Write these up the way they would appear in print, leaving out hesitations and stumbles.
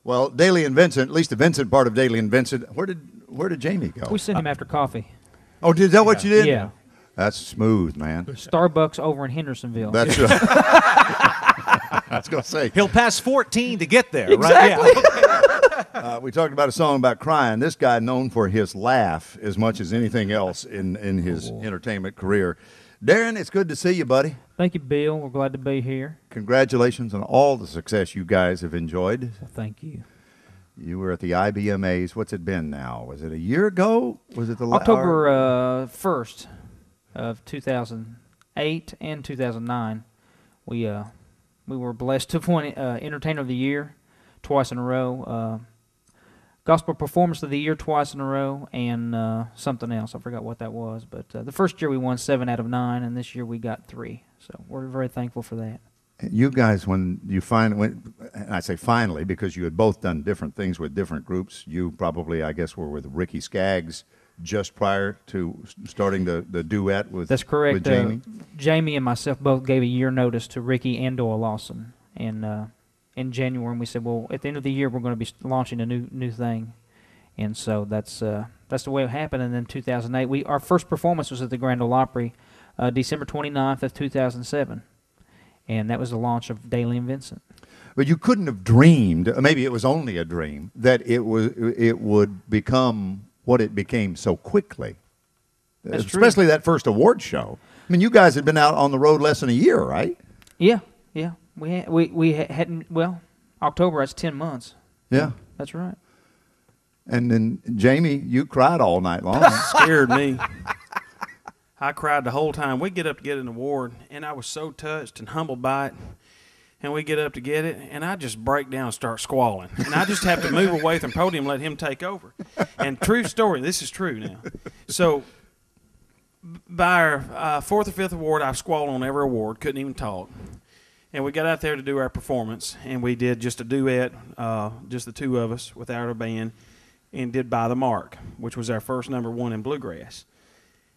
Well, Dailey and Vincent, at least the Vincent part of Dailey and Vincent, where did Jamie go? We sent him after coffee. Oh, is that what you did? Yeah. That's smooth, man. Starbucks over in Hendersonville. That's right. I was going to say. He'll pass 14 to get there, Exactly. right? Yeah. We talked about a song about crying. This guy known for his laugh as much as anything else in his entertainment career. Darren, it's good to see you, buddy. Thank you, Bill. We're glad to be here. Congratulations on all the success you guys have enjoyed. Well, thank you. You were at the IBMAs. What's it been now? Was it a year ago? Was it the October 1st of 2008 and 2009? We were blessed to win Entertainer of the Year twice in a row, Gospel Performance of the Year twice in a row, and something else. I forgot what that was. But the first year we won 7 out of 9, and this year we got 3. So we're very thankful for that. You guys, when you and I say finally because you had both done different things with different groups. You probably, I guess, were with Ricky Skaggs just prior to starting the duet with That's correct. With Jamie. Jamie and myself both gave a year notice to Ricky and Doyle Lawson, and in January, and we said, well, at the end of the year, we're going to be launching a new thing, and so that's the way it happened. And then 2008, our first performance was at the Grand Ole Opry, December 29th of 2007. And that was the launch of Dailey and Vincent. But you couldn't have dreamed, maybe it was only a dream, that it would become what it became so quickly. That's Especially true. that first award show. I mean, you guys had been out on the road less than a year, right? Yeah. We hadn't, well, October, that's 10 months. Yeah. That's right. And then, Jamie, you cried all night long. Scared me. I cried the whole time. We get up to get an award, and I was so touched and humbled by it. And we get up to get it, and I just break down and start squalling. And I just have to move away from the podium and let him take over. And true story, this is true now. So by our fourth or fifth award, I've squalled on every award, couldn't even talk. And we got out there to do our performance, and we did just a duet, just the two of us without our band, and did By the Mark, which was our first #1 in bluegrass.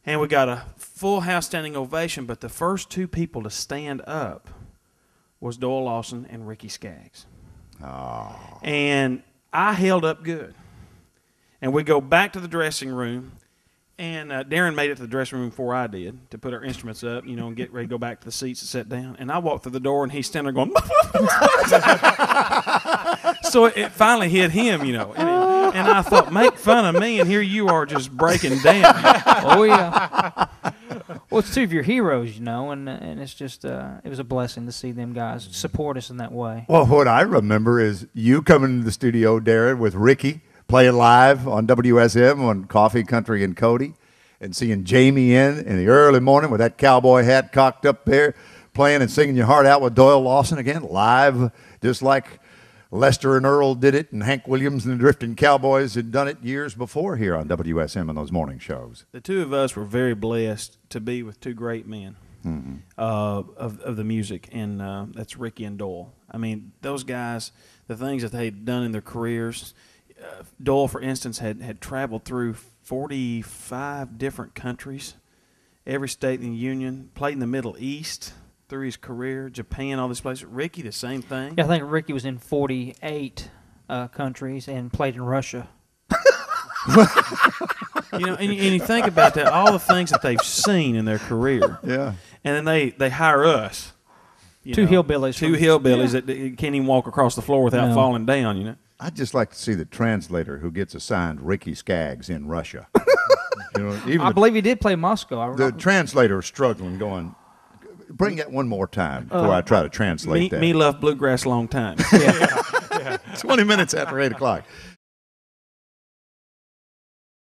And we got a full house standing ovation, but the first two people to stand up was Doyle Lawson and Ricky Skaggs. Oh. And I held up good. And we go back to the dressing room, and Darren made it to the dressing room before I did to put our instruments up, and get ready to go back to the seats and sit down. And I walked through the door, and he's standing there going, so it finally hit him, and I thought, make fun of me, and here you are just breaking down. Oh, yeah. Well, it's two of your heroes, and it's just, it was a blessing to see them guys support us in that way. Well, what I remember is you coming into the studio, Darren, with Ricky, playing live on WSM on Coffee, Country, and Cody, and seeing Jamie in the early morning with that cowboy hat cocked up there, playing and singing your heart out with Doyle Lawson again, live, just like Lester and Earl did it, and Hank Williams and the Drifting Cowboys had done it years before here on WSM in those morning shows. The two of us were very blessed to be with two great men of the music, and that's Ricky and Doyle. I mean, those guys, the things that they'd done in their careers. Doyle, for instance, had traveled through 45 different countries, every state in the Union, played in the Middle East through his career, Japan, all these places. Ricky, the same thing. Yeah, I think Ricky was in 48 countries and played in Russia. And you think about that, all the things that they've seen in their career. Yeah. And then they hire us. Two hillbillies. Two hillbillies that can't even walk across the floor without falling down, I'd just like to see the translator who gets assigned Ricky Skaggs in Russia. I believe he did play Moscow. The translator is struggling, going, bring that one more time before I try to translate that. Me love bluegrass long time. Yeah. 20 minutes after 8 o'clock.